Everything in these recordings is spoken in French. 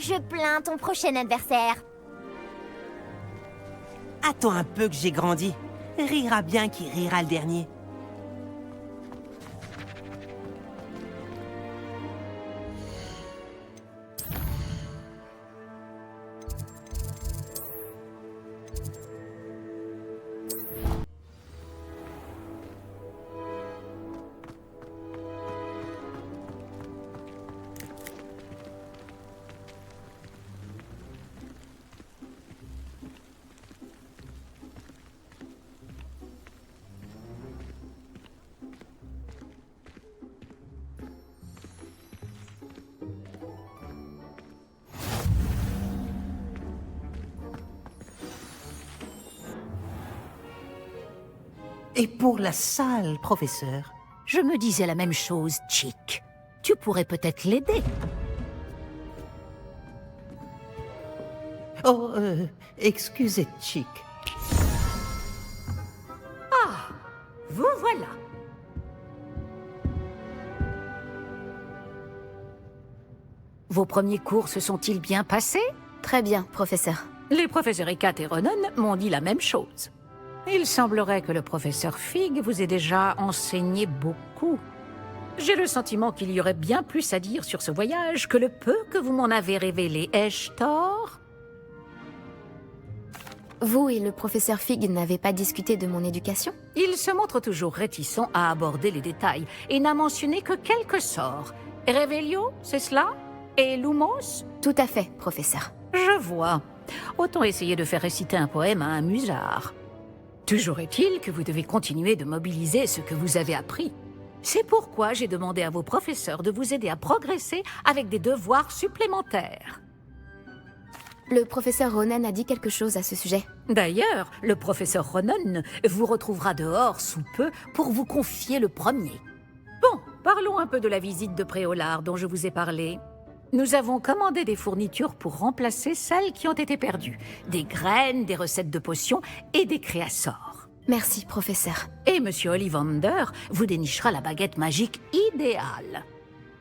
Je plains ton prochain adversaire. Attends un peu que j'ai grandi. Rira bien qui rira le dernier. Et pour la salle, professeur? Je me disais la même chose, Chick. Tu pourrais peut-être l'aider. Oh, excusez, Chick. Vous voilà. Vos premiers cours se sont-ils bien passés? Très bien, professeur. Les professeurs Ekat et Ronan m'ont dit la même chose. Il semblerait que le professeur Fig vous ait déjà enseigné beaucoup. J'ai le sentiment qu'il y aurait bien plus à dire sur ce voyage que le peu que vous m'en avez révélé. Ai-je tort? Vous et le professeur Fig n'avez pas discuté de mon éducation? Il se montre toujours réticent à aborder les détails et n'a mentionné que quelques sorts. Revelio, c'est cela? Et Lumos? Tout à fait, professeur. Je vois. Autant essayer de faire réciter un poème à un musard. Toujours est-il que vous devez continuer de mobiliser ce que vous avez appris. C'est pourquoi j'ai demandé à vos professeurs de vous aider à progresser avec des devoirs supplémentaires. Le professeur Ronan a dit quelque chose à ce sujet. D'ailleurs, le professeur Ronan vous retrouvera dehors sous peu pour vous confier le premier. Bon, parlons un peu de la visite de Préolard dont je vous ai parlé. Nous avons commandé des fournitures pour remplacer celles qui ont été perdues. Des graines, des recettes de potions et des créassors. Merci, professeur. Et Monsieur Ollivander vous dénichera la baguette magique idéale.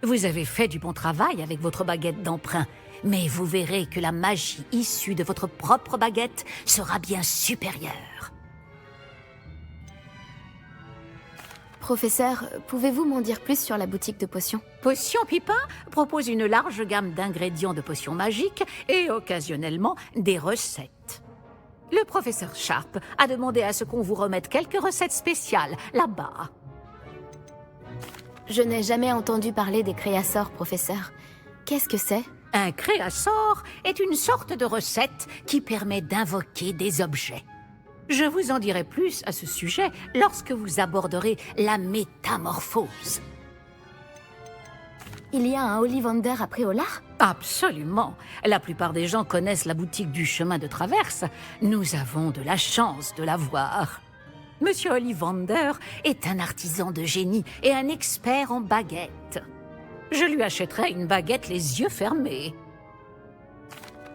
Vous avez fait du bon travail avec votre baguette d'emprunt, mais vous verrez que la magie issue de votre propre baguette sera bien supérieure. Professeur, pouvez-vous m'en dire plus sur la boutique de potions? Potion Pipin propose une large gamme d'ingrédients de potions magiques et occasionnellement des recettes. Le professeur Sharp a demandé à ce qu'on vous remette quelques recettes spéciales là-bas. Je n'ai jamais entendu parler des créassors, professeur. Qu'est-ce que c'est? Un créassort est une sorte de recette qui permet d'invoquer des objets. Je vous en dirai plus à ce sujet lorsque vous aborderez la métamorphose. Il y a un Ollivander à Préolard? Absolument. La plupart des gens connaissent la boutique du chemin de traverse. Nous avons de la chance de la voir. Monsieur Ollivander est un artisan de génie et un expert en baguettes. Je lui achèterai une baguette les yeux fermés.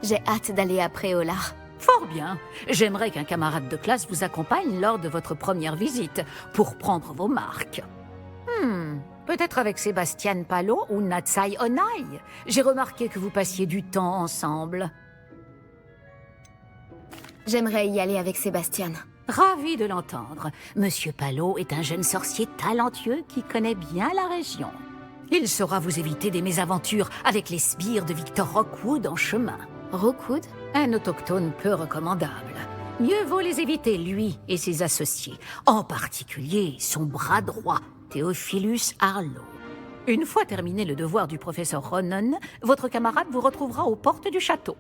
J'ai hâte d'aller à Préolard. Fort bien. J'aimerais qu'un camarade de classe vous accompagne lors de votre première visite pour prendre vos marques. Peut-être avec Sébastien Palo ou Natsai Onai. J'ai remarqué que vous passiez du temps ensemble. J'aimerais y aller avec Sébastien. Ravi de l'entendre. Monsieur Palo est un jeune sorcier talentueux qui connaît bien la région. Il saura vous éviter des mésaventures avec les sbires de Victor Rockwood en chemin. Rookwood? Un autochtone peu recommandable. Mieux vaut les éviter, lui et ses associés. En particulier, son bras droit, Theophilus Harlow. Une fois terminé le devoir du professeur Ronan, votre camarade vous retrouvera aux portes du château.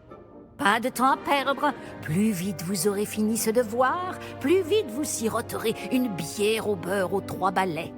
Pas de temps à perdre. Plus vite vous aurez fini ce devoir, plus vite vous siroterez une bière au beurre aux 3 balais.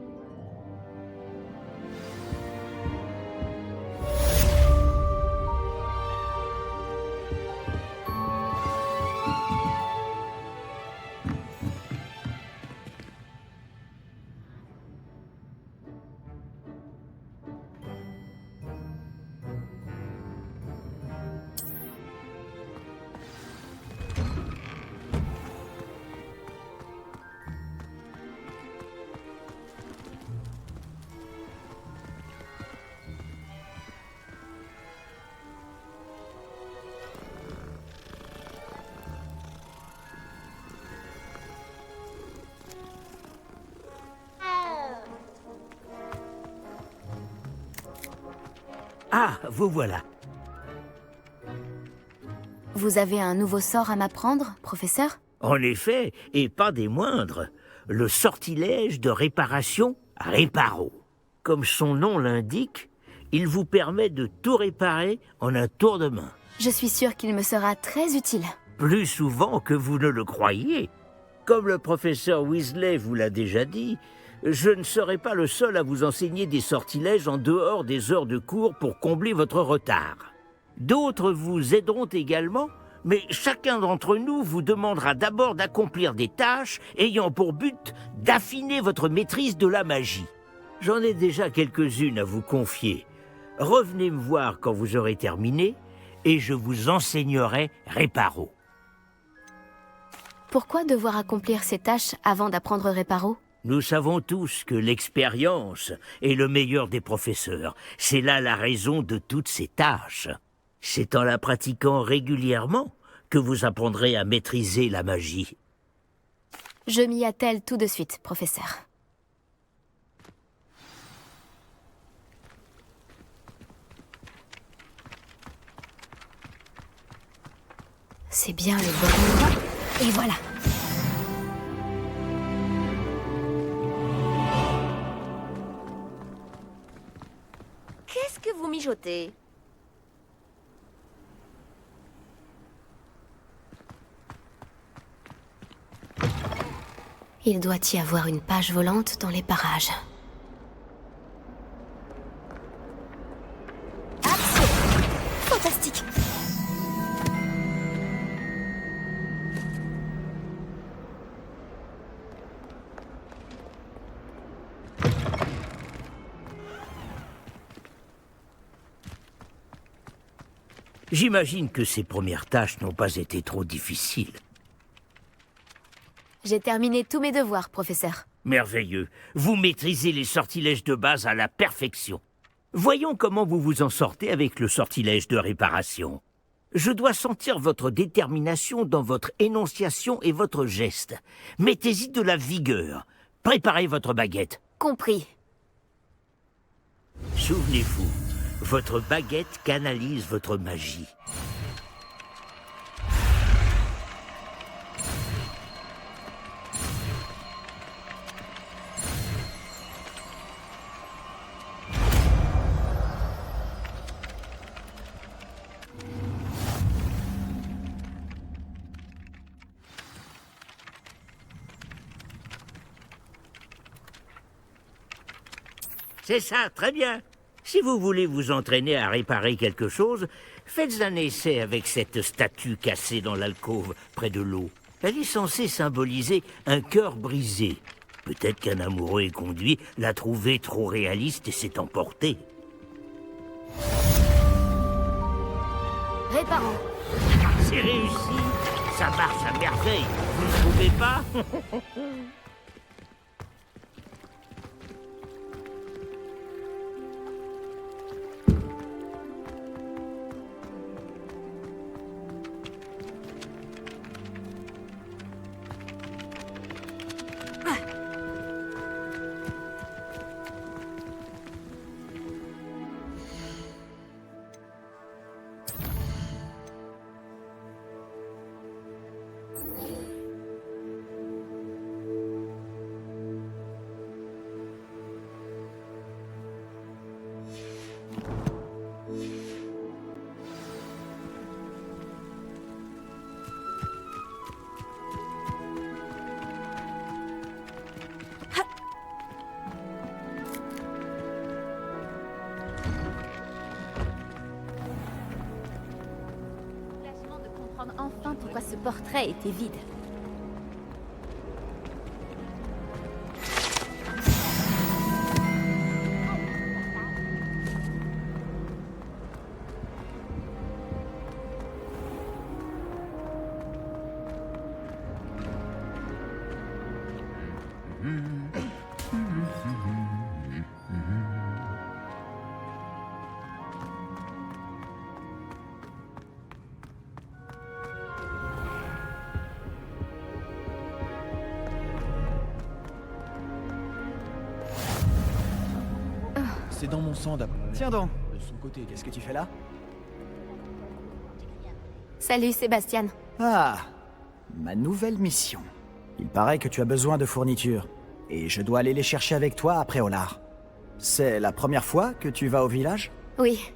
Ah, vous voilà. Vous avez un nouveau sort à m'apprendre, professeur? En effet, et pas des moindres. Le sortilège de réparation Réparo. Comme son nom l'indique, il vous permet de tout réparer en un tour de main. Je suis sûre qu'il me sera très utile. Plus souvent que vous ne le croyez. Comme le professeur Weasley vous l'a déjà dit, je ne serai pas le seul à vous enseigner des sortilèges en dehors des heures de cours pour combler votre retard. D'autres vous aideront également, mais chacun d'entre nous vous demandera d'abord d'accomplir des tâches ayant pour but d'affiner votre maîtrise de la magie. J'en ai déjà quelques-unes à vous confier. Revenez me voir quand vous aurez terminé, et je vous enseignerai Réparo. Pourquoi devoir accomplir ces tâches avant d'apprendre Réparo? Nous savons tous que l'expérience est le meilleur des professeurs. C'est là la raison de toutes ces tâches. C'est en la pratiquant régulièrement que vous apprendrez à maîtriser la magie. Je m'y attelle tout de suite, professeur. C'est bien le bon endroit. Et voilà. Qu'est-ce que vous mijotez? Il doit y avoir une page volante dans les parages. Action! Fantastique! J'imagine que ces premières tâches n'ont pas été trop difficiles. J'ai terminé tous mes devoirs, professeur. Merveilleux. Vous maîtrisez les sortilèges de base à la perfection. Voyons comment vous vous en sortez avec le sortilège de réparation. Je dois sentir votre détermination dans votre énonciation et votre geste. Mettez-y de la vigueur. Préparez votre baguette. Compris. Souvenez-vous, votre baguette canalise votre magie. C'est ça, très bien. Si vous voulez vous entraîner à réparer quelque chose, faites un essai avec cette statue cassée dans l'alcôve près de l'eau. Elle est censée symboliser un cœur brisé. Peut-être qu'un amoureux éconduit l'a trouvée trop réaliste et s'est emporté. Réparons. C'est réussi. Ça marche à merveille. Vous ne trouvez pas? Enfin, pourquoi ce portrait était vide. C'est dans mon sang d'abord. Tiens donc, son côté, qu'est-ce que tu fais là? Salut Sébastien. Ah, ma nouvelle mission. Il paraît que tu as besoin de fournitures, et je dois aller les chercher avec toi après Olar. C'est la première fois que tu vas au village? Oui,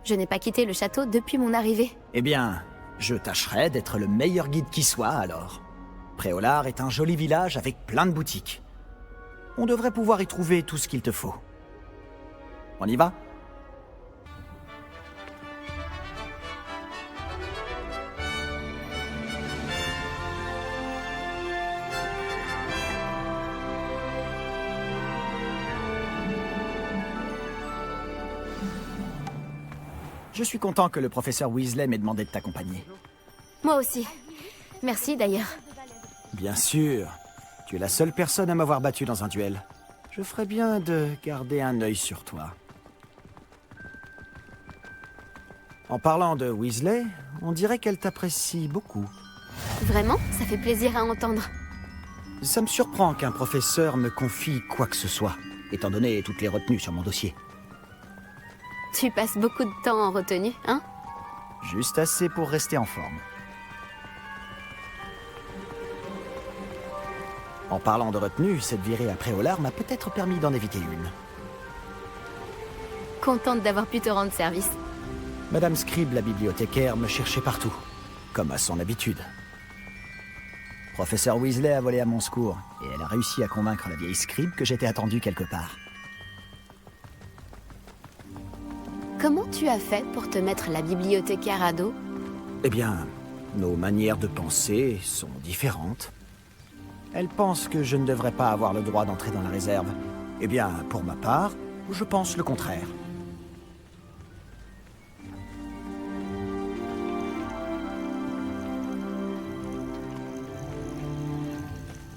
je n'ai pas quitté le château depuis mon arrivée. Eh bien, je tâcherai d'être le meilleur guide qui soit alors. Préolard est un joli village avec plein de boutiques. On devrait pouvoir y trouver tout ce qu'il te faut. On y va? Je suis content que le professeur Weasley m'ait demandé de t'accompagner. Moi aussi. Merci d'ailleurs. Bien sûr. Tu es la seule personne à m'avoir battu dans un duel. Je ferais bien de garder un œil sur toi. En parlant de Weasley, on dirait qu'elle t'apprécie beaucoup. Vraiment, ça fait plaisir à entendre. Ça me surprend qu'un professeur me confie quoi que ce soit, étant donné toutes les retenues sur mon dossier. Tu passes beaucoup de temps en retenue, hein? Juste assez pour rester en forme. En parlant de retenue, cette virée après Olar m'a peut-être permis d'en éviter une. Contente d'avoir pu te rendre service. Madame Scribe, la bibliothécaire, me cherchait partout, comme à son habitude. Professeur Weasley a volé à mon secours, et elle a réussi à convaincre la vieille Scribe que j'étais attendu quelque part. Comment tu as fait pour te mettre la bibliothécaire à dos? Eh bien, nos manières de penser sont différentes. Elle pense que je ne devrais pas avoir le droit d'entrer dans la réserve. Eh bien, pour ma part, je pense le contraire.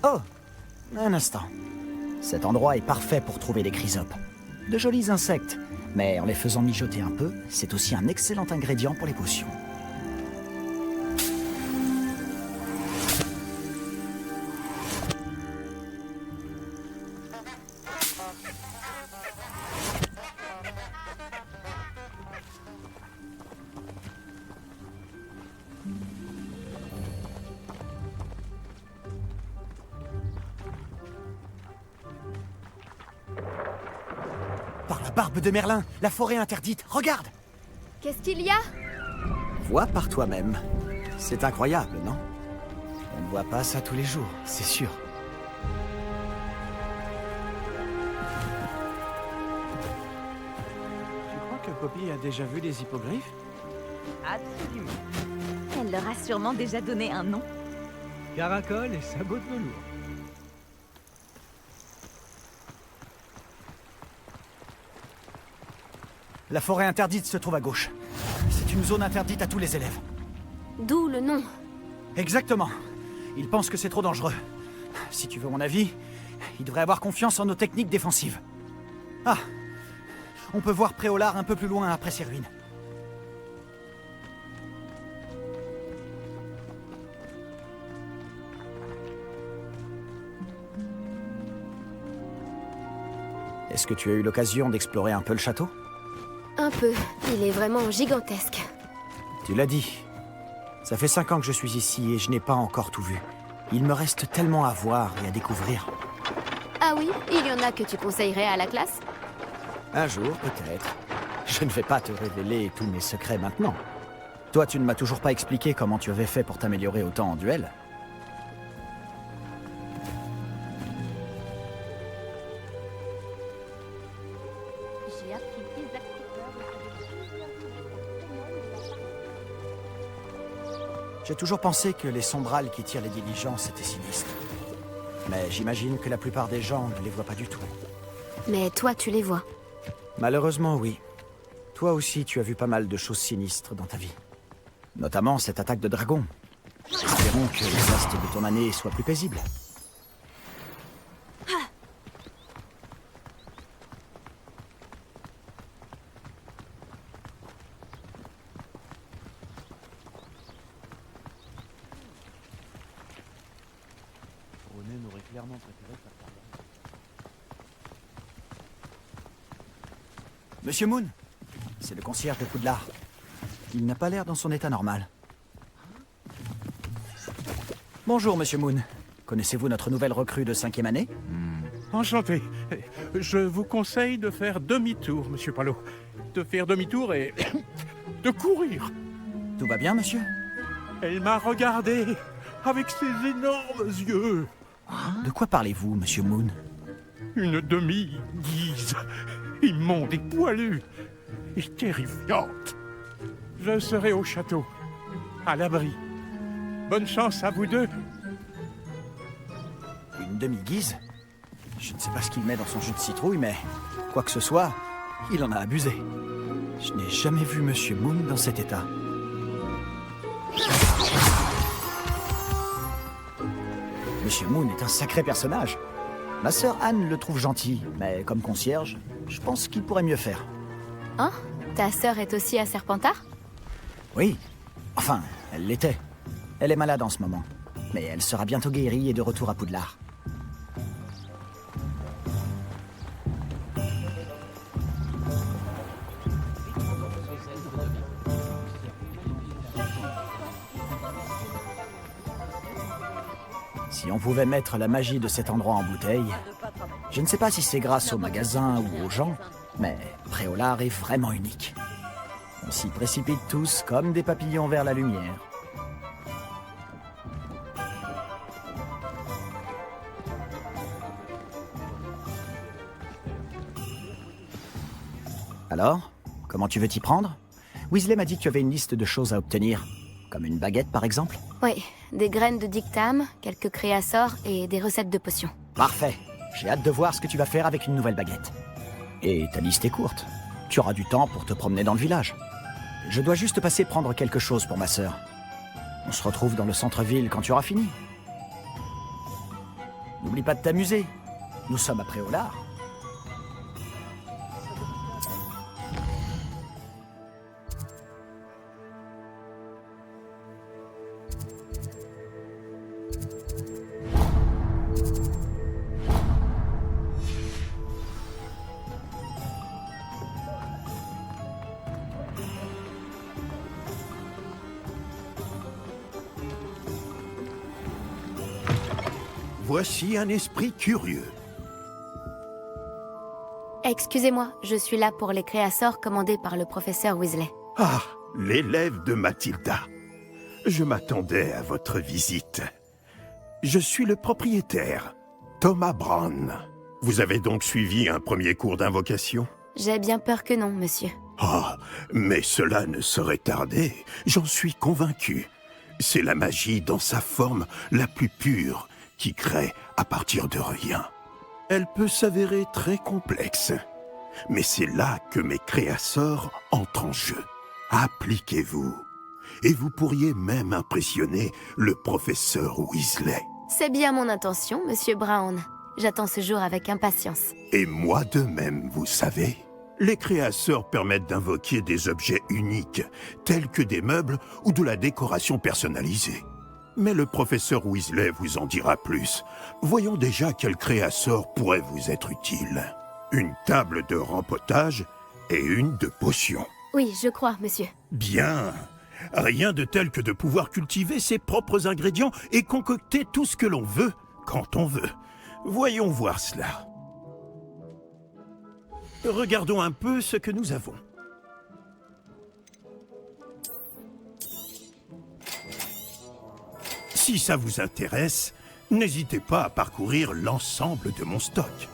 Oh, un instant. Cet endroit est parfait pour trouver des chrysopes. De jolis insectes, mais en les faisant mijoter un peu, c'est aussi un excellent ingrédient pour les potions. Par la barbe de Merlin, la forêt interdite, regarde! Qu'est-ce qu'il y a? Vois par toi-même. C'est incroyable, non? On ne voit pas ça tous les jours, c'est sûr. Tu crois que Poppy a déjà vu des hippogriffes? Absolument. Elle leur a sûrement déjà donné un nom. Caracol et sabots de velours. La forêt interdite se trouve à gauche. C'est une zone interdite à tous les élèves. D'où le nom. Exactement. Ils pensent que c'est trop dangereux. Si tu veux mon avis, ils devraient avoir confiance en nos techniques défensives. Ah! On peut voir Préolard un peu plus loin après ces ruines. Est-ce que tu as eu l'occasion d'explorer un peu le château? Un peu. Il est vraiment gigantesque. Tu l'as dit. Ça fait 5 ans que je suis ici et je n'ai pas encore tout vu. Il me reste tellement à voir et à découvrir. Ah oui? Il y en a que tu conseillerais à la classe? Un jour, peut-être. Je ne vais pas te révéler tous mes secrets maintenant. Toi, tu ne m'as toujours pas expliqué comment tu avais fait pour t'améliorer autant en duel. J'ai appris exactement. J'ai toujours pensé que les sombrales qui tirent les diligences étaient sinistres. Mais j'imagine que la plupart des gens ne les voient pas du tout. Mais toi, tu les vois. Malheureusement, oui. Toi aussi, tu as vu pas mal de choses sinistres dans ta vie. Notamment cette attaque de dragon. Espérons que le reste de ton année soit plus paisible. Ronen aurait clairement préféré faire par là. Monsieur Moon, c'est le concierge de Poudlard. Il n'a pas l'air dans son état normal. Bonjour, Monsieur Moon. Connaissez-vous notre nouvelle recrue de 5e année? Enchanté. Je vous conseille de faire demi-tour, Monsieur Palo. De faire demi-tour et de courir. Tout va bien, monsieur? Elle m'a regardé avec ses énormes yeux. De quoi parlez-vous, Monsieur Moon? Une demi-guise, immonde et poilue, et terrifiante. Je serai au château, à l'abri. Bonne chance à vous deux. Une demi-guise? Je ne sais pas ce qu'il met dans son jus de citrouille, mais quoi que ce soit, il en a abusé. Je n'ai jamais vu Monsieur Moon dans cet état. Monsieur Moon est un sacré personnage. Ma sœur Anne le trouve gentil, mais comme concierge, je pense qu'il pourrait mieux faire. Hein? Ta sœur est aussi à Serpentard? Oui. Enfin, elle l'était. Elle est malade en ce moment. Mais elle sera bientôt guérie et de retour à Poudlard. Si on pouvait mettre la magie de cet endroit en bouteille, je ne sais pas si c'est grâce au magasin ou aux gens, mais Préolard est vraiment unique. On s'y précipite tous comme des papillons vers la lumière. Alors, comment tu veux t'y prendre? Weasley m'a dit que tu avais une liste de choses à obtenir, comme une baguette par exemple. Oui, des graines de dictame, quelques créassors et des recettes de potions. Parfait. J'ai hâte de voir ce que tu vas faire avec une nouvelle baguette. Et ta liste est courte. Tu auras du temps pour te promener dans le village. Je dois juste passer prendre quelque chose pour ma sœur. On se retrouve dans le centre-ville quand tu auras fini. N'oublie pas de t'amuser. Nous sommes à Préolard. Voici un esprit curieux. Excusez-moi, je suis là pour les créassors commandés par le professeur Weasley. Ah, l'élève de Mathilda. Je m'attendais à votre visite. Je suis le propriétaire, Thomas Brown. Vous avez donc suivi un premier cours d'invocation? J'ai bien peur que non, monsieur. Ah, mais cela ne saurait tarder, j'en suis convaincu. C'est la magie dans sa forme la plus pure qui crée à partir de rien. Elle peut s'avérer très complexe, mais c'est là que mes créasseurs entrent en jeu. Appliquez-vous, et vous pourriez même impressionner le professeur Weasley. C'est bien mon intention, monsieur Brown. J'attends ce jour avec impatience. Et moi de même, vous savez. Les créasseurs permettent d'invoquer des objets uniques, tels que des meubles ou de la décoration personnalisée. Mais le professeur Weasley vous en dira plus. Voyons déjà quel créasseur pourrait vous être utile. Une table de rempotage et une de potions. Oui, je crois, monsieur. Bien. Rien de tel que de pouvoir cultiver ses propres ingrédients et concocter tout ce que l'on veut, quand on veut. Voyons voir cela. Regardons un peu ce que nous avons. Si ça vous intéresse, n'hésitez pas à parcourir l'ensemble de mon stock.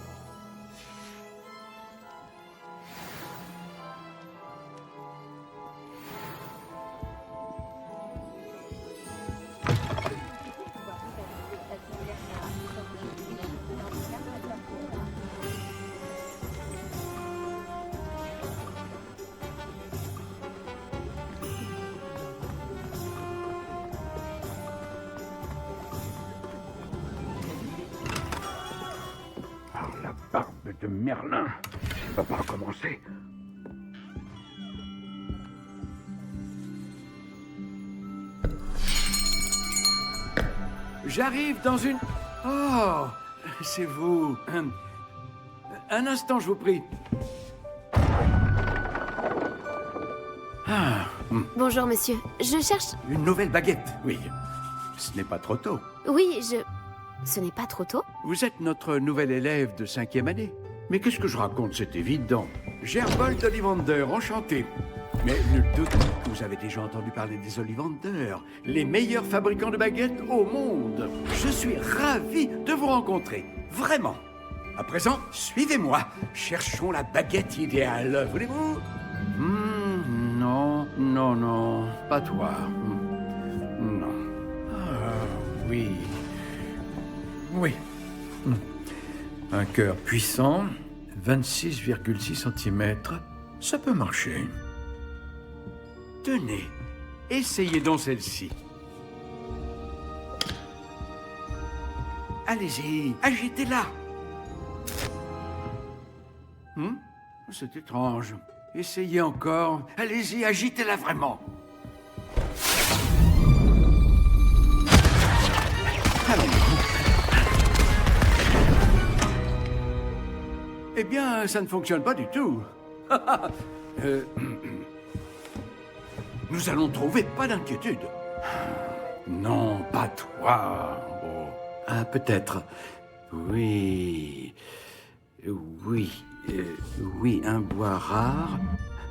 Barbe de Merlin, ça va pas recommencer. J'arrive dans une... Oh, c'est vous. Un instant, je vous prie. Ah, Bonjour, monsieur. Je cherche... une nouvelle baguette, oui. Ce n'est pas trop tôt. Oui, Ce n'est pas trop tôt? Vous êtes notre nouvel élève de 5e année. Mais qu'est-ce que je raconte, c'est évident. Gerbold d'Ollivander, enchanté. Mais nul doute que vous avez déjà entendu parler des Ollivander, les meilleurs fabricants de baguettes au monde. Je suis ravi de vous rencontrer, vraiment. À présent, suivez-moi. Cherchons la baguette idéale, voulez-vous? Non, pas toi. Non. Ah, oui. Oui. Un cœur puissant, 26,6 cm, ça peut marcher. Tenez, essayez donc celle-ci. Allez-y, agitez-la. C'est étrange. Essayez encore. Allez-y, agitez-la vraiment. Eh bien, ça ne fonctionne pas du tout. Nous allons trouver, pas d'inquiétude. Non, pas toi. Oh. Ah, peut-être. Oui. Oui, un bois rare,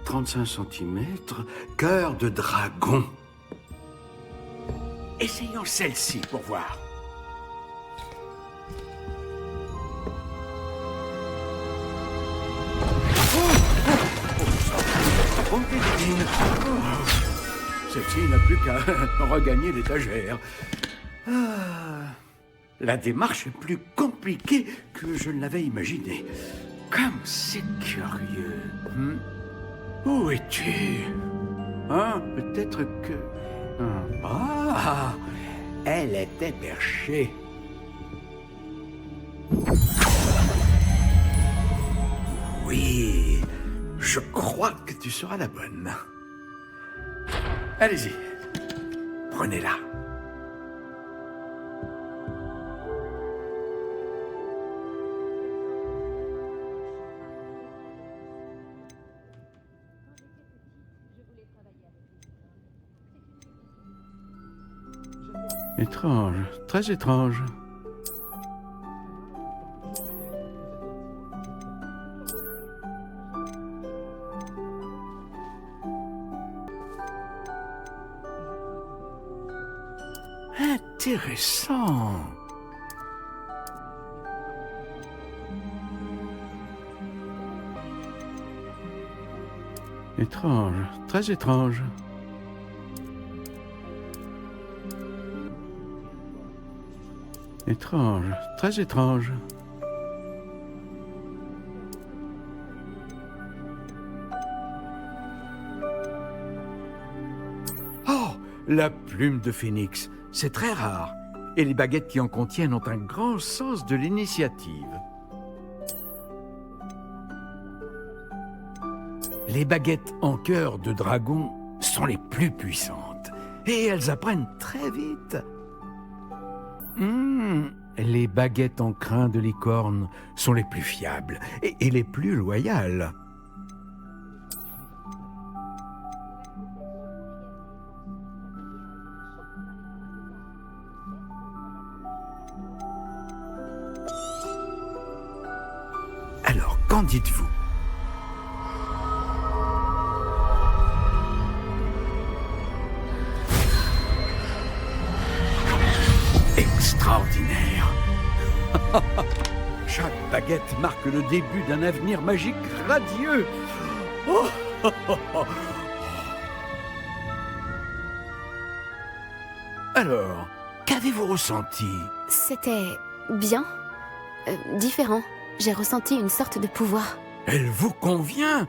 35 cm, cœur de dragon. Essayons celle-ci pour voir. Celle-ci n'a plus qu'à regagner l'étagère. La démarche est plus compliquée que je ne l'avais imaginé. Comme c'est curieux. Où es-tu? Peut-être que... Ah, elle était perchée. Oui, je crois que tu seras la bonne. Allez-y, prenez-la. Étrange, très étrange. Intéressant. Étrange, très étrange. Étrange, très étrange. Oh, la plume de phénix, c'est très rare. Et les baguettes qui en contiennent ont un grand sens de l'initiative. Les baguettes en cœur de dragon sont les plus puissantes. Et elles apprennent très vite. Les baguettes en crin de licorne sont les plus fiables et les plus loyales. Alors, qu'en dites-vous ? Extraordinaire. Chaque baguette marque le début d'un avenir magique radieux. Alors, qu'avez-vous ressenti? C'était bien. Différent. J'ai ressenti une sorte de pouvoir. Elle vous convient?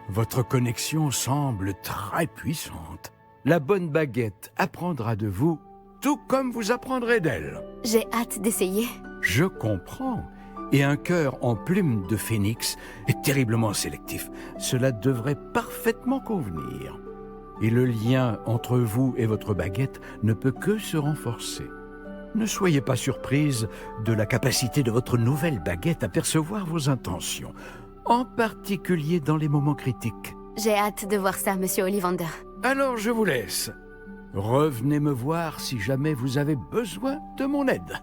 Votre connexion semble très puissante. La bonne baguette apprendra de vous, tout comme vous apprendrez d'elle. J'ai hâte d'essayer. Je comprends. Et un cœur en plume de phénix est terriblement sélectif. Cela devrait parfaitement convenir. Et le lien entre vous et votre baguette ne peut que se renforcer. Ne soyez pas surprise de la capacité de votre nouvelle baguette à percevoir vos intentions, en particulier dans les moments critiques. J'ai hâte de voir ça, monsieur Ollivander. Alors je vous laisse. Revenez me voir si jamais vous avez besoin de mon aide.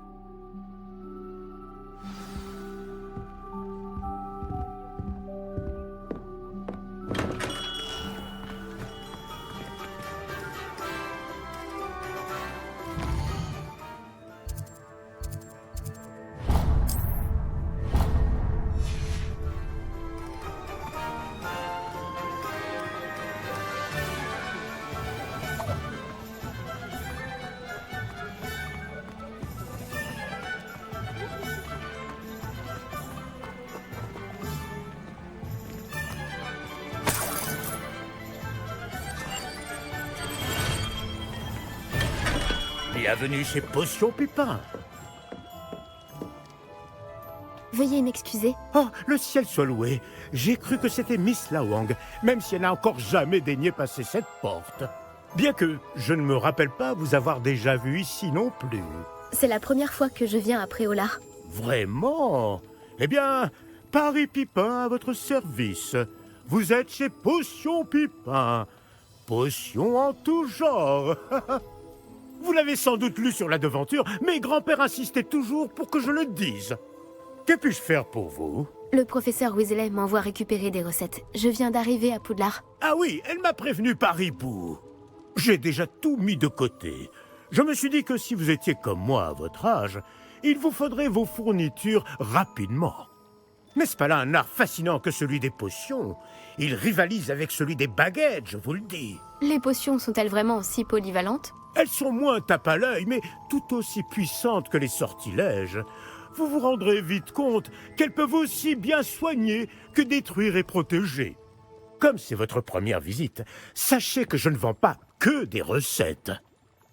Bienvenue chez Potion Pépin. Veuillez m'excuser. Oh, le ciel soit loué. J'ai cru que c'était Miss Lawang, même si elle n'a encore jamais daigné passer cette porte. Bien que je ne me rappelle pas vous avoir déjà vu ici non plus. C'est la première fois que je viens à Préolard. Vraiment? Eh bien, Paris Pipin à votre service. Vous êtes chez Potion Pipin. Potion en tout genre. Vous l'avez sans doute lu sur la devanture, mais grand-père insistait toujours pour que je le dise. Que puis-je faire pour vous? Le professeur Weasley m'envoie récupérer des recettes. Je viens d'arriver à Poudlard. Ah oui, elle m'a prévenu par hibou. J'ai déjà tout mis de côté. Je me suis dit que si vous étiez comme moi à votre âge, il vous faudrait vos fournitures rapidement. N'est-ce pas là un art fascinant que celui des potions? Il rivalise avec celui des baguettes, je vous le dis. Les potions sont-elles vraiment si polyvalentes? Elles sont moins tape à l'œil, mais tout aussi puissantes que les sortilèges. Vous vous rendrez vite compte qu'elles peuvent aussi bien soigner que détruire et protéger. Comme c'est votre première visite, sachez que je ne vends pas que des recettes.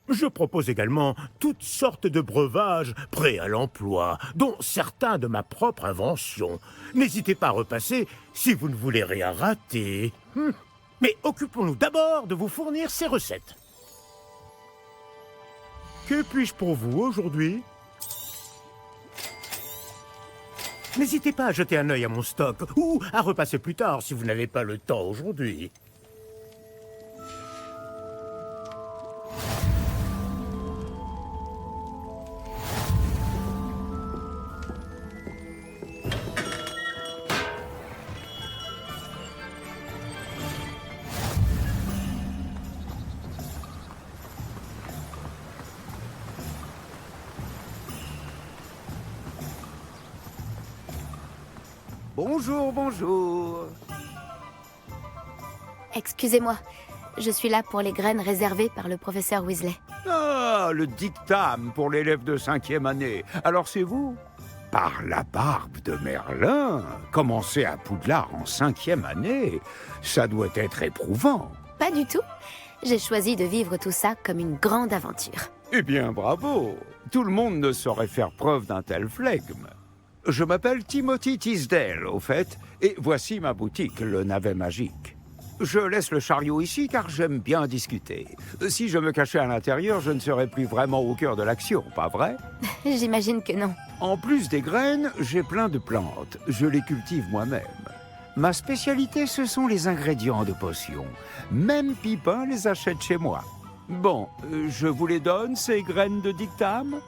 Je propose également toutes sortes de breuvages prêts à l'emploi, dont certains de ma propre invention. N'hésitez pas à repasser si vous ne voulez rien rater. Mais occupons-nous d'abord de vous fournir ces recettes. Que puis-je pour vous aujourd'hui? N'hésitez pas à jeter un œil à mon stock, ou à repasser plus tard si vous n'avez pas le temps aujourd'hui. Bonjour, bonjour. Excusez-moi, je suis là pour les graines réservées par le professeur Weasley. Ah, le dictame pour l'élève de 5e année. Alors c'est vous? Par la barbe de Merlin, commencer à Poudlard en 5e année, ça doit être éprouvant. Pas du tout. J'ai choisi de vivre tout ça comme une grande aventure. Eh bien, bravo. Tout le monde ne saurait faire preuve d'un tel flegme. Je m'appelle Timothy Tisdale, au fait, et voici ma boutique, le Navet Magique. Je laisse le chariot ici car j'aime bien discuter. Si je me cachais à l'intérieur, je ne serais plus vraiment au cœur de l'action, pas vrai? J'imagine que non. En plus des graines, j'ai plein de plantes. Je les cultive moi-même. Ma spécialité, ce sont les ingrédients de potions. Même Pipin les achète chez moi. Bon, je vous les donne, ces graines de dictame?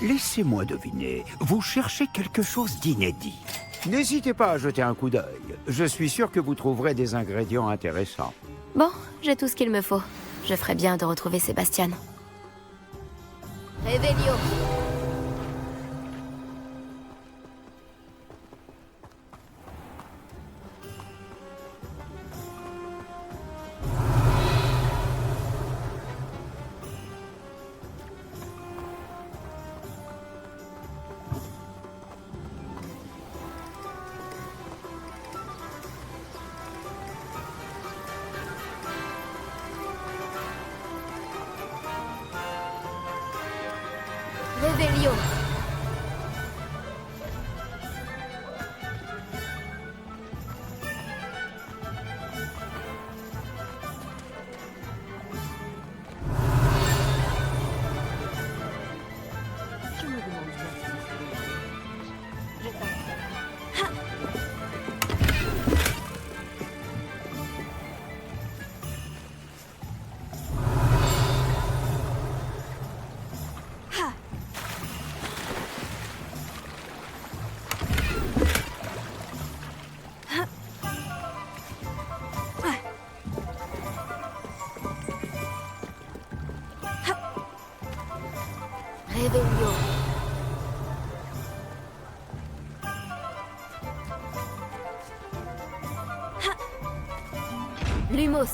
Laissez-moi deviner, vous cherchez quelque chose d'inédit. N'hésitez pas à jeter un coup d'œil. Je suis sûr que vous trouverez des ingrédients intéressants. Bon, j'ai tout ce qu'il me faut. Je ferais bien de retrouver Sébastien. Réveillon. Réveillon. Je me demande bien si je Réveillon. Lumos.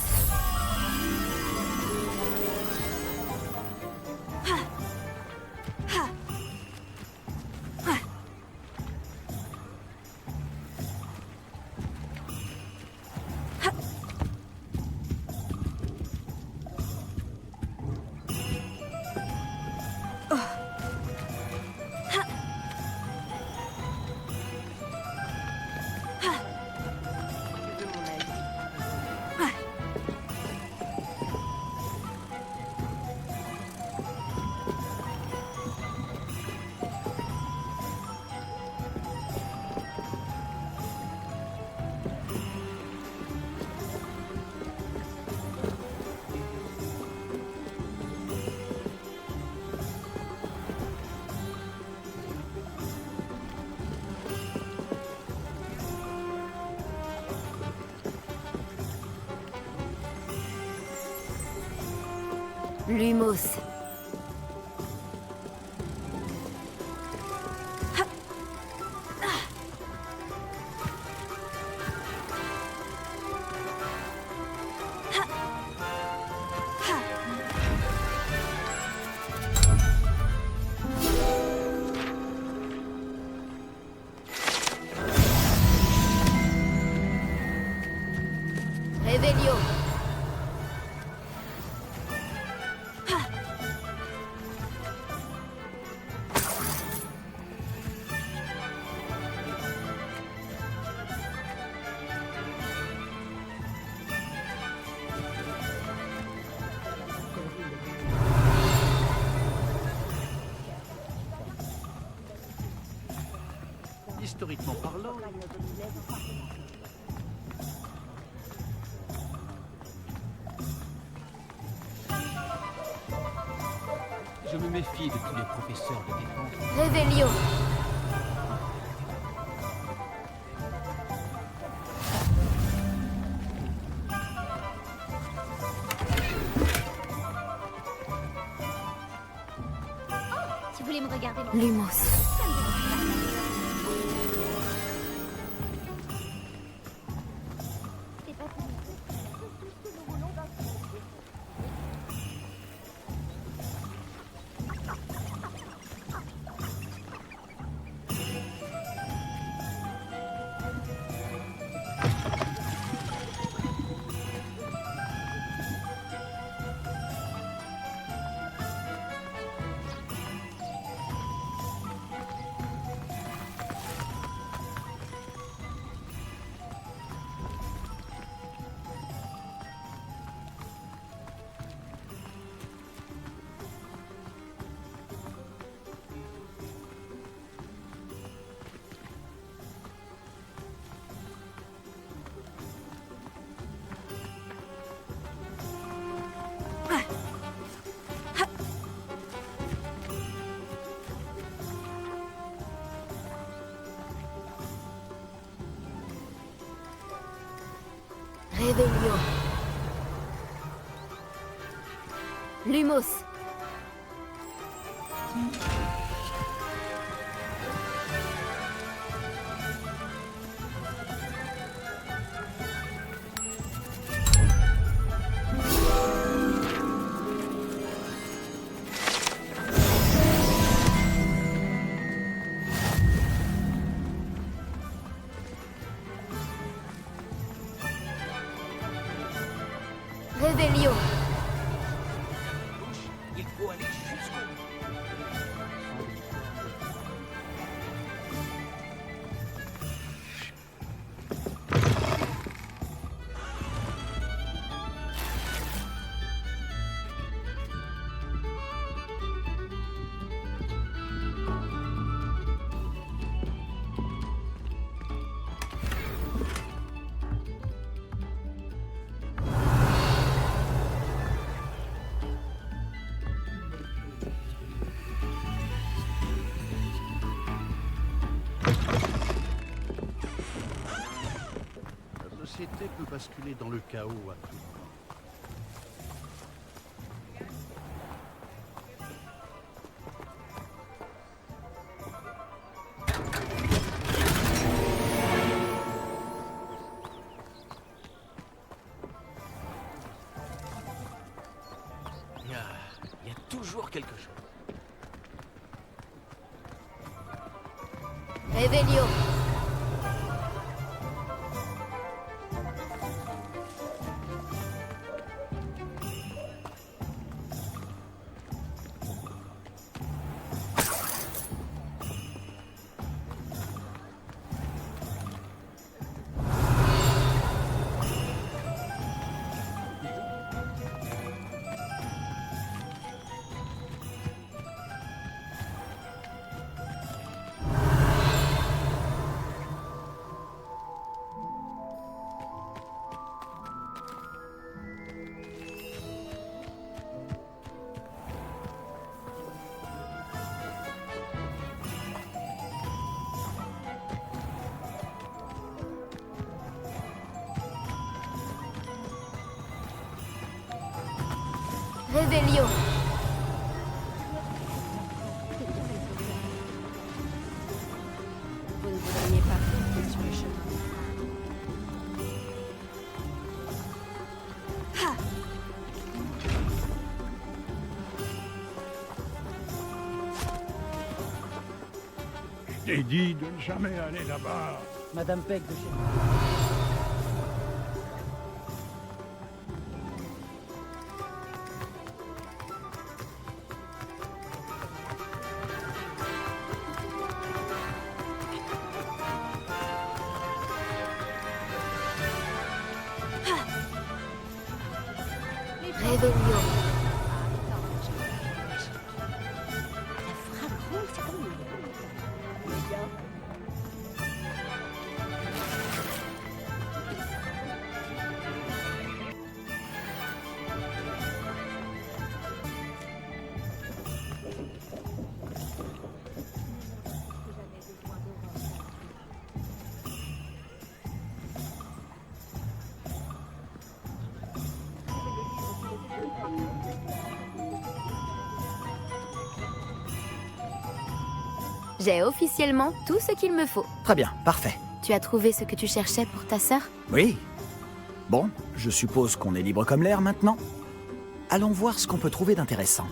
Lumos. Réveillon. Historiquement parlant, je me méfie de tous les professeurs de défense. Réveillon. Tu voulais me regarder dans Lumos. C'est pas fini. Tout ce que nous voulons d'un coup. Réveillon. Lumos. Réveillon. Il faut aller jusqu'au bout. La société peut basculer dans le chaos à tout moment. encore quelque chose. Revelio. Revelio. Vous ne voudriez pas rester sur le chemin. Je t'ai dit de ne jamais aller là-bas. Madame Peck de chez... Revelio. J'ai officiellement tout ce qu'il me faut. Très bien, parfait. Tu as trouvé ce que tu cherchais pour ta sœur? Oui. Bon, je suppose qu'on est libre comme l'air maintenant. Allons voir ce qu'on peut trouver d'intéressant.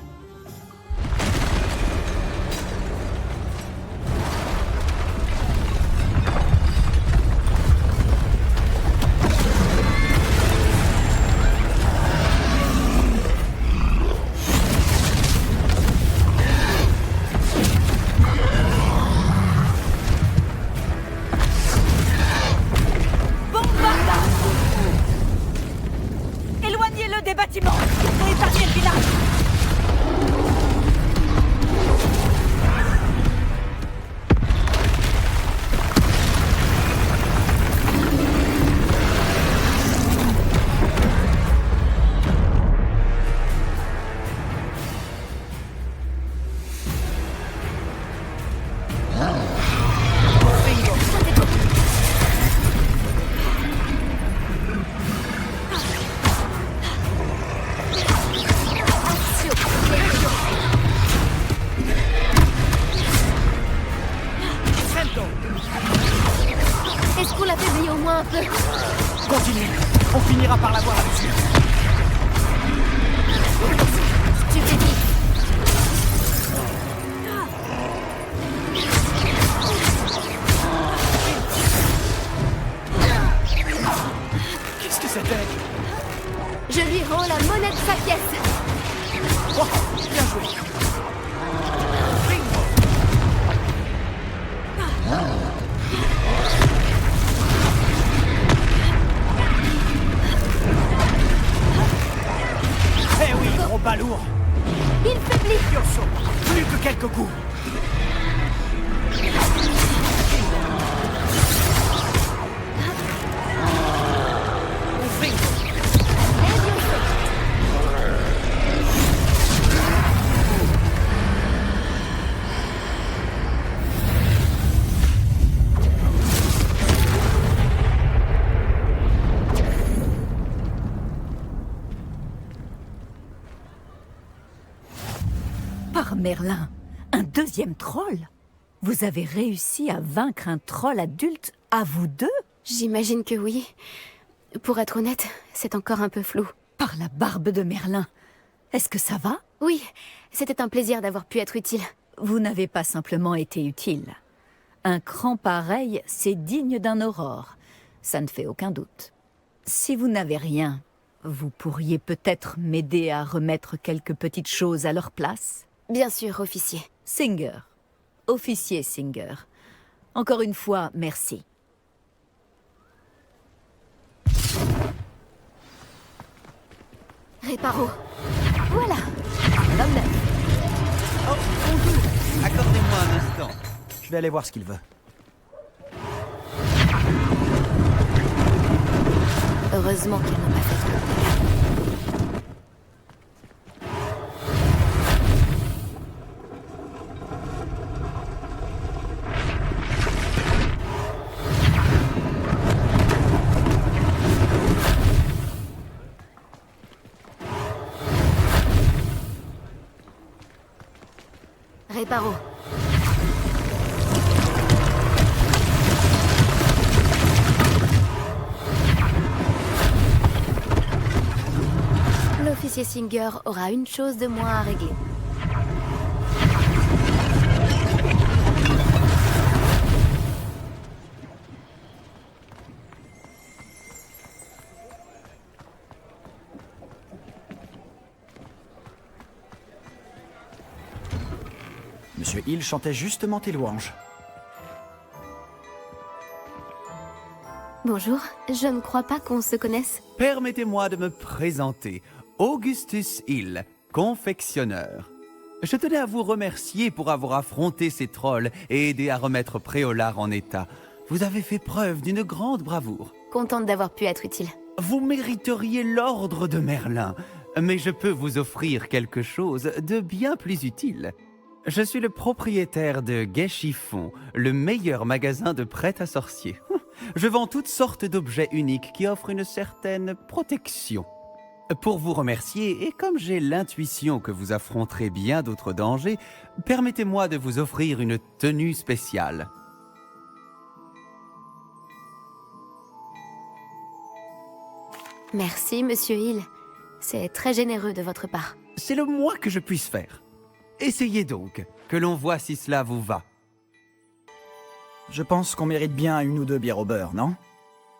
Éloignez-le des bâtiments pour épargner le village. Est-ce qu'on l'affaiblit au moins un peu? Continue, on finira par l'avoir là-dessus. Stupédie. Qu'est-ce que c'était? Je lui rends la monnaie de sa pièce. Oh, bien joué. Eh oui, gros balourd. Il faiblit. Urso, plus que quelques coups. Par Merlin, un deuxième troll? Vous avez réussi à vaincre un troll adulte à vous deux? J'imagine que oui. Pour être honnête, c'est encore un peu flou. Par la barbe de Merlin, Est-ce que ça va? Oui, c'était un plaisir d'avoir pu être utile. Vous n'avez pas simplement été utile. Un cran pareil, c'est digne d'un aurore. Ça ne fait aucun doute. Si vous n'avez rien, vous pourriez peut-être m'aider à remettre quelques petites choses à leur place? Bien sûr, officier. Singer. Officier Singer. Encore une fois, merci. Réparo. Voilà. Homme neuf. Oh, bonjour. Accordez-moi un instant. Je vais aller voir ce qu'il veut. Heureusement qu'il n'a pas fait trop de dégâts. Réparo. L'officier Singer aura une chose de moins à régler. Monsieur Hill chantait justement tes louanges. Bonjour, je ne crois pas qu'on se connaisse. Permettez-moi de me présenter. Augustus Hill, confectionneur. Je tenais à vous remercier pour avoir affronté ces trolls et aidé à remettre Préolard en état. Vous avez fait preuve d'une grande bravoure. Contente d'avoir pu être utile. Vous mériteriez l'ordre de Merlin, mais je peux vous offrir quelque chose de bien plus utile. Je suis le propriétaire de Gai Chiffon, le meilleur magasin de prêt à sorcier. Je vends toutes sortes d'objets uniques qui offrent une certaine protection. Pour vous remercier, et comme j'ai l'intuition que vous affronterez bien d'autres dangers, permettez-moi de vous offrir une tenue spéciale. Merci, Monsieur Hill. C'est très généreux de votre part. C'est le moins que je puisse faire. Essayez donc, que l'on voit si cela vous va. Je pense qu'on mérite bien une ou deux bières au beurre, non?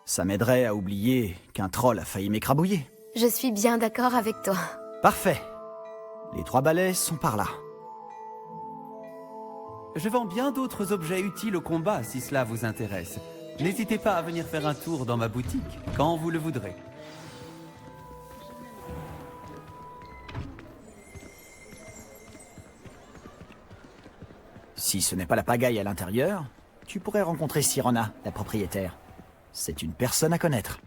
Ça m'aiderait à oublier qu'un troll a failli m'écrabouiller. Je suis bien d'accord avec toi. Parfait. Les 3 balais sont par là. Je vends bien d'autres objets utiles au combat si cela vous intéresse. N'hésitez pas à venir faire un tour dans ma boutique quand vous le voudrez. Si ce n'est pas la pagaille à l'intérieur, tu pourrais rencontrer Sirona, la propriétaire. C'est une personne à connaître.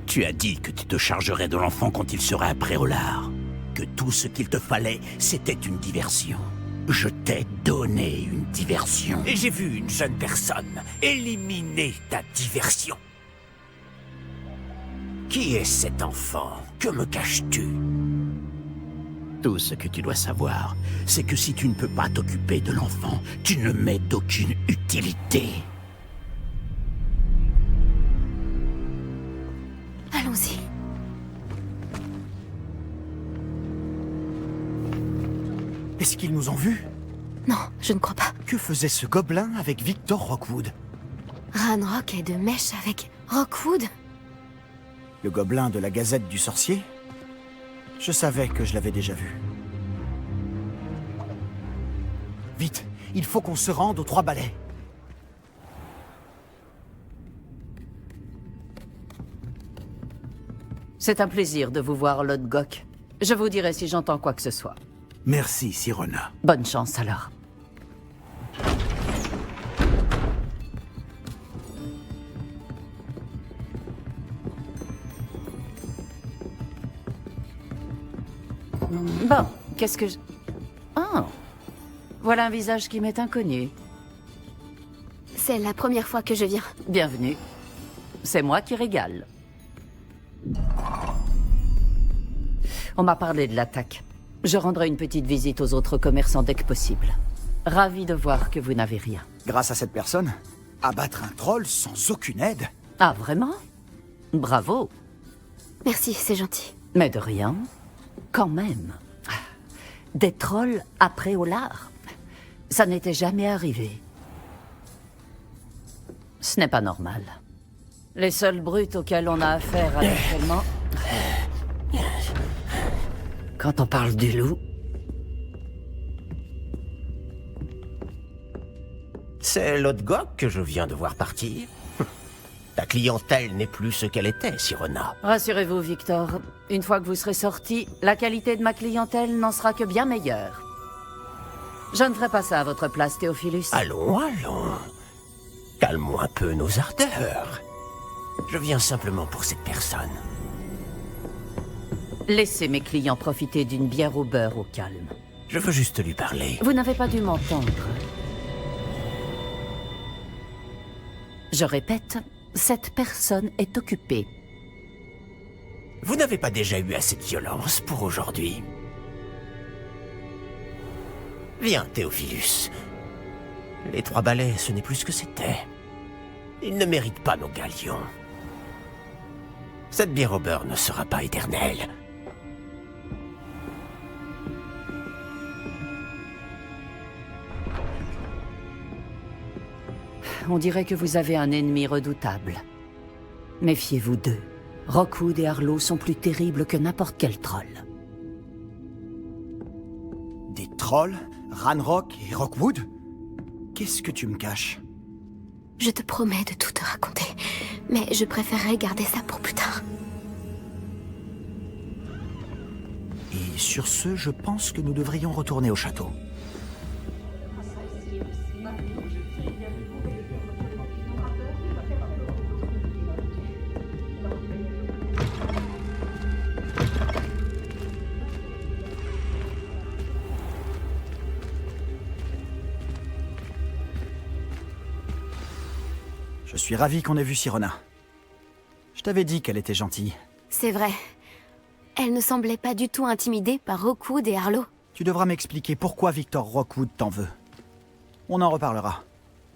Tu as dit que tu te chargerais de l'enfant quand il serait à Préolard. Que tout ce qu'il te fallait, c'était une diversion. Je t'ai donné une diversion. Et j'ai vu une jeune personne éliminer ta diversion. Qui est cet enfant? Que me caches-tu? Tout ce que tu dois savoir, c'est que si tu ne peux pas t'occuper de l'enfant, tu ne m'es d'aucune utilité. Allons-y. Est-ce qu'ils nous ont vus? Non, je ne crois pas. Que faisait ce gobelin avec Victor Rockwood? Ranrock est de mèche avec Rockwood? Le gobelin de la Gazette du Sorcier? Je savais que je l'avais déjà vu. Vite, il faut qu'on se rende aux 3 balais. C'est un plaisir de vous voir, Lord Gok. Je vous dirai si j'entends quoi que ce soit. Merci, Sirona. Bonne chance alors. Bon, qu'est-ce que je... Oh, voilà un visage qui m'est inconnu. C'est la première fois que je viens. Bienvenue. c'est moi qui régale. On m'a parlé de l'attaque. Je rendrai une petite visite aux autres commerçants dès que possible. Ravi de voir que vous n'avez rien. Grâce à cette personne, abattre un troll sans aucune aide? Ah, vraiment? Bravo. Merci, c'est gentil. Mais de rien. Quand même. Des trolls à Préolard. Ça n'était jamais arrivé. Ce n'est pas normal. Les seuls brutes auxquels on a affaire habituellement... Quand on parle du loup... C'est Lodgok que je viens de voir partir. Ta clientèle n'est plus ce qu'elle était, Sirona. Rassurez-vous, Victor. Une fois que vous serez sorti, la qualité de ma clientèle n'en sera que bien meilleure. Je ne ferai pas ça à votre place, Théophilus. Allons, allons. Calmons un peu nos ardeurs. Je viens simplement pour cette personne. Laissez mes clients profiter d'une bière au beurre au calme. Je veux juste lui parler. Vous n'avez pas dû m'entendre. Je répète, cette personne est occupée. Vous n'avez pas déjà eu assez de violence pour aujourd'hui? Viens, Théophilus. Les 3 balais, ce n'est plus ce que c'était. Ils ne méritent pas nos galions. Cette bière au beurre ne sera pas éternelle. On dirait que vous avez un ennemi redoutable. Méfiez-vous d'eux. Rockwood et Harlow sont plus terribles que n'importe quel troll. Des trolls? Ranrock et Rockwood? Qu'est-ce que tu me caches? Je te promets de tout te raconter, mais je préférerais garder ça pour plus tard. Et sur ce, je pense que nous devrions retourner au château. Je suis ravi qu'on ait vu Sirona. Je t'avais dit qu'elle était gentille. C'est vrai. Elle ne semblait pas du tout intimidée par Rockwood et Harlow. Tu devras m'expliquer pourquoi Victor Rockwood t'en veut. On en reparlera.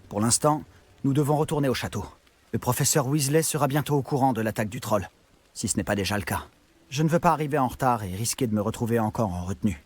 Pour l'instant, nous devons retourner au château. Le professeur Weasley sera bientôt au courant de l'attaque du troll, si ce n'est pas déjà le cas. Je ne veux pas arriver en retard et risquer de me retrouver encore en retenue.